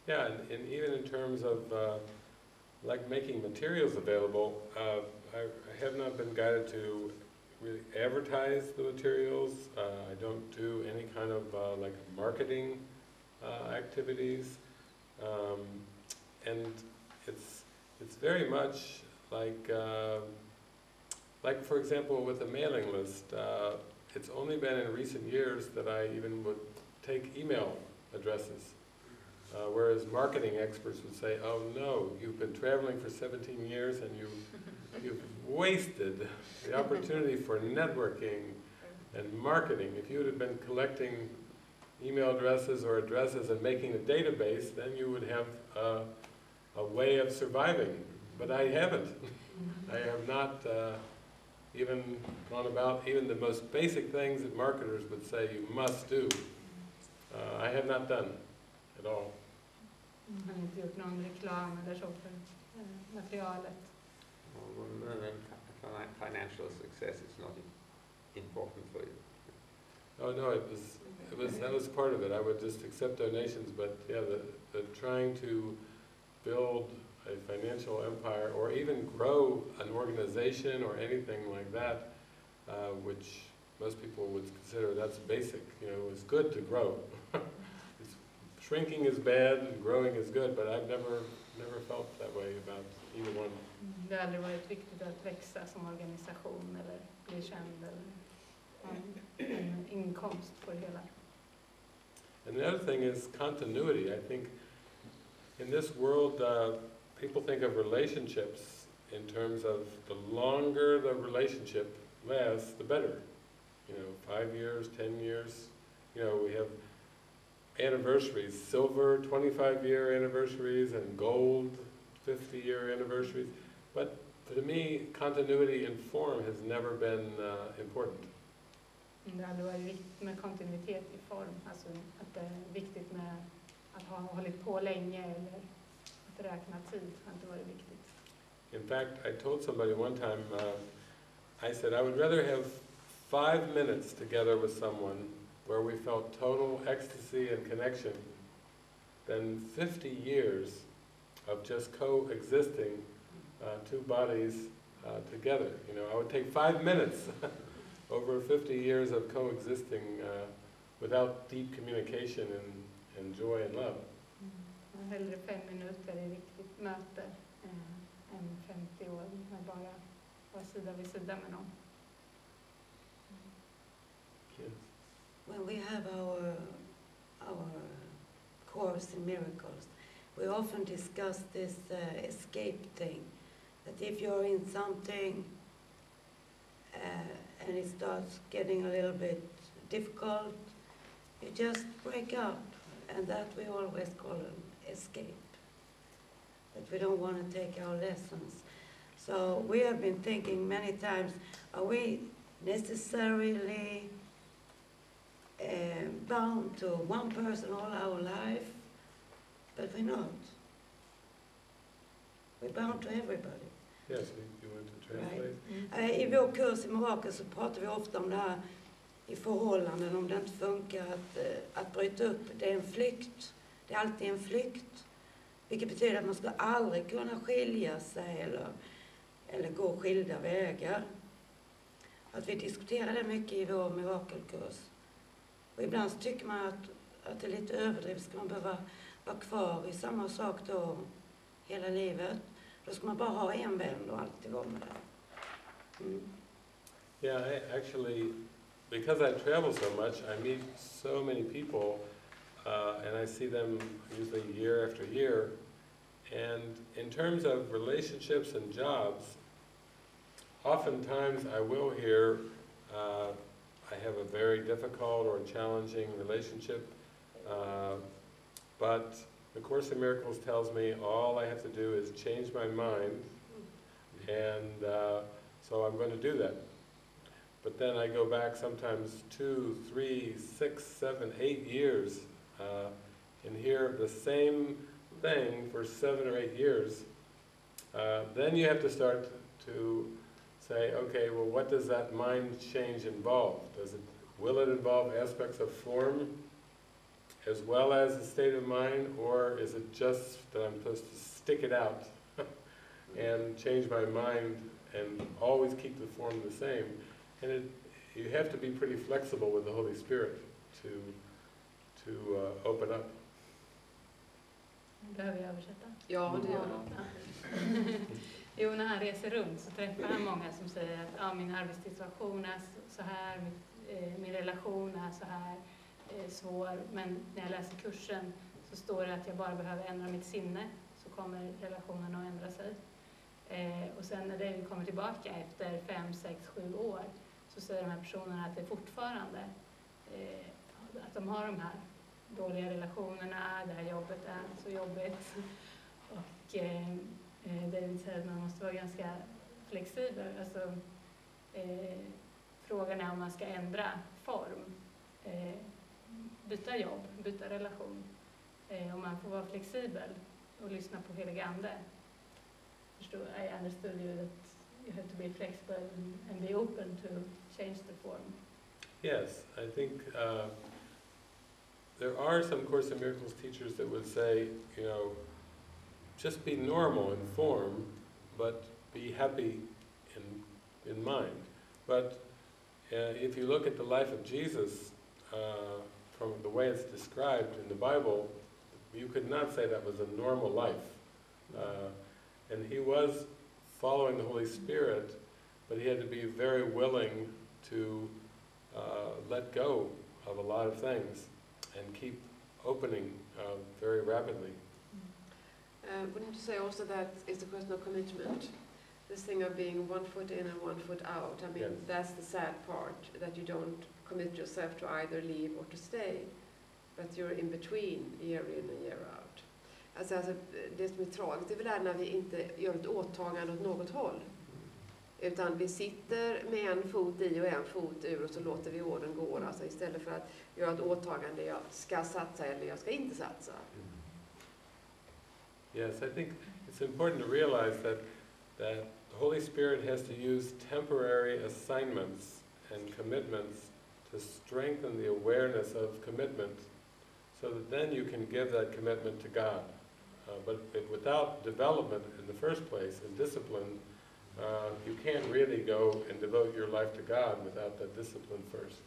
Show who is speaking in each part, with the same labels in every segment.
Speaker 1: Yeah, and even in terms of like making materials available, I have not been guided to really advertise the materials. I don't do any kind of like marketing activities, and it's very much like for example with the mailing list. It's only been in recent years that I even would take email addresses. Whereas marketing experts would say, oh no, you've been traveling for 17 years and you've wasted the opportunity for networking and marketing. If you would have been collecting email addresses or addresses and making a database, then you would have a way of surviving. But I haven't. I have not even gone about even the most basic things that marketers would say you must do. I have not done at all.
Speaker 2: Han har inte gjort någon reklam eller så för materialet.
Speaker 3: Financial success is not important for you.
Speaker 1: Oh no, that was part of it. I would just accept donations, but yeah, the trying to build a financial empire or even grow an organization or anything like that, which most people would consider that's basic. You know, it's good to grow. Shrinking is bad and growing is good, but I've never felt that way about either one.
Speaker 2: Det har aldrig varit viktigt att växa som organisation eller bli känd eller ha en inkomst på det hela.
Speaker 1: And the other thing is continuity. I think in this world, people think of relationships in terms of the longer the relationship lasts, the better. You know, 5 years, 10 years. You know, we have anniversaries, silver 25-year anniversaries and gold 50-year anniversaries. But to me, continuity in form has never been important.
Speaker 2: Det har aldrig varit viktigt med kontinuitet i form, alltså att det är viktigt med att ha hållit på länge eller att räkna tid har inte varit viktigt.
Speaker 1: In fact, I told somebody one time, I said I would rather have 5 minutes together with someone where we felt total ecstasy and connection than 50 years of just coexisting two bodies together. You know, I would take 5 minutes over 50 years of coexisting without deep communication and joy and love.
Speaker 2: Hellre 5 minuter i riktigt möte än 50 år med bara vara sida vid sida med någon.
Speaker 1: Yes.
Speaker 4: When we have our course in miracles, we often discuss this escape thing. That if you're in something and it starts getting a little bit difficult, you just break up, and that we always call an escape. That we don't want to take our lessons. So we have been thinking many times, are we necessarily bound to one person all our life? But we're not. We're bound to everybody.
Speaker 1: Yes, you want to translate?
Speaker 4: Right. I vår kurs i mirakel så pratar vi ofta om det här i förhållanden, om det inte funkar att bryta upp. Det är en flykt. Det är alltid en flykt. Vilket betyder att man ska aldrig kunna skilja sig eller gå skilda vägar. Att vi diskuterar det mycket i vår mirakelkurs. Och ibland så tycker man att det är lite överdrivet. Ska man behöva vara kvar i samma sak då hela livet? Då ska man bara ha en vän och alltid vara med det.
Speaker 1: Yeah, actually, because I travel so much, I meet so many people, and I see them usually year after year. And in terms of relationships and jobs, oftentimes I will hear, I have a very difficult or challenging relationship, but the Course in Miracles tells me all I have to do is change my mind, and so I'm going to do that. But then I go back sometimes 2, 3, 6, 7, 8 years and hear the same thing for 7 or 8 years. Then you have to start to say, okay, well, what does that mind change involve? Will it involve aspects of form as well as the state of mind, or is it just that I'm supposed to stick it out and change my mind and always keep the form the same? And you have to be pretty flexible with the Holy Spirit to open up.
Speaker 2: Behöver jag översätta?
Speaker 5: Ja, det gör
Speaker 2: Ja. Jo, när han reser runt så träffar han många som säger att min arbetssituation är så här, min relation är så här svår, men när jag läser kursen så står det att jag bara behöver ändra mitt sinne, så kommer relationen att ändra sig. Och sen när det kommer tillbaka efter 5, 6, 7 år så säger de här personerna att det fortfarande att de har de här dåliga relationerna, det här jobbet är så jobbigt. Och David säger att man måste vara ganska flexibel. Alltså, frågan är om man ska ändra form, byta jobb, byta relation. Om man får vara flexibel och lyssna på helig ande. I understood you that you have to be flexible and be open to change the form.
Speaker 1: Yes, I think there are some Course in Miracles teachers that would say, just be normal in form, but be happy in mind. But if you look at the life of Jesus, from the way it's described in the Bible, you could not say that was a normal life. And he was following the Holy Spirit, but he had to be very willing to let go of a lot of things and keep opening very rapidly.
Speaker 5: Wouldn't you say also that it's a question of commitment? This thing of being 1 foot in and 1 foot out, I mean,
Speaker 1: Yes.
Speaker 5: That's the sad part, that you don't commit yourself to either leave or to stay, but you're in between, year in and year out. Alltså, det som är tragiskt är väl där när vi inte gör ett åtagande åt något håll. Utan vi sitter med en fot i och en fot ur och så låter vi åren gå. Alltså istället för att göra ett åtagande, jag ska satsa eller jag ska inte satsa.
Speaker 1: Yes, I think it's important to realize that the Holy Spirit has to use temporary assignments and commitments to strengthen the awareness of commitment, so that then you can give that commitment to God. But without development in the first place, and discipline, you can't really go and devote your life to God without that discipline first.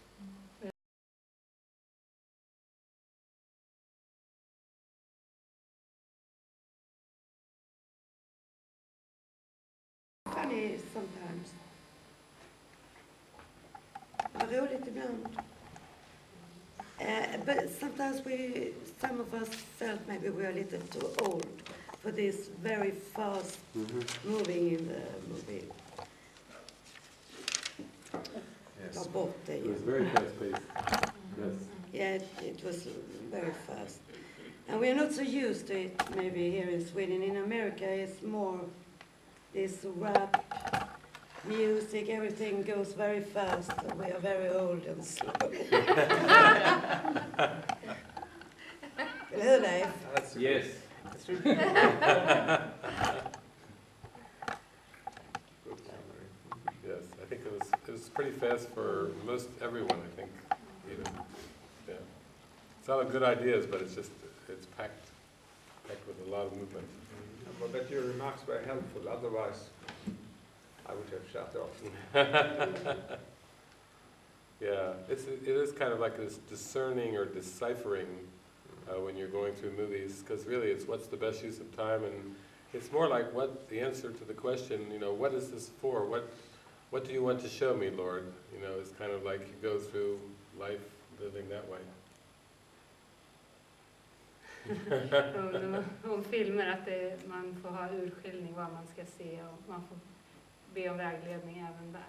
Speaker 4: Funny sometimes. Vad roligt ibland. But sometimes some of us felt maybe we are a little too old for this very fast moving in the movie.
Speaker 3: Yes.
Speaker 4: Ta bort det
Speaker 1: It was
Speaker 4: igen.
Speaker 1: very fast-paced. Yes.
Speaker 4: Yeah, it was very fast. And we are not so used to it maybe here in Sweden. In America it's more this rap music, everything goes very fast, and we are very old and slow. Eller hur, Leif?
Speaker 3: Yes.
Speaker 1: Yes, I think it was pretty fast for most everyone, I think, even. Yeah. It's not good ideas, but it's packed with a lot of movement.
Speaker 3: But your remarks were helpful, otherwise I would have shut off.
Speaker 1: Yeah, it is kind of like this discerning or deciphering when you're going through movies, because really it's what's the best use of time, and it's more like what the answer to the question, what is this for? What do you want to show me, Lord? It's kind of like you go through life living that way.
Speaker 2: Om filmer att man får ha urskiljning vad man ska se och man får be om vägledning även där.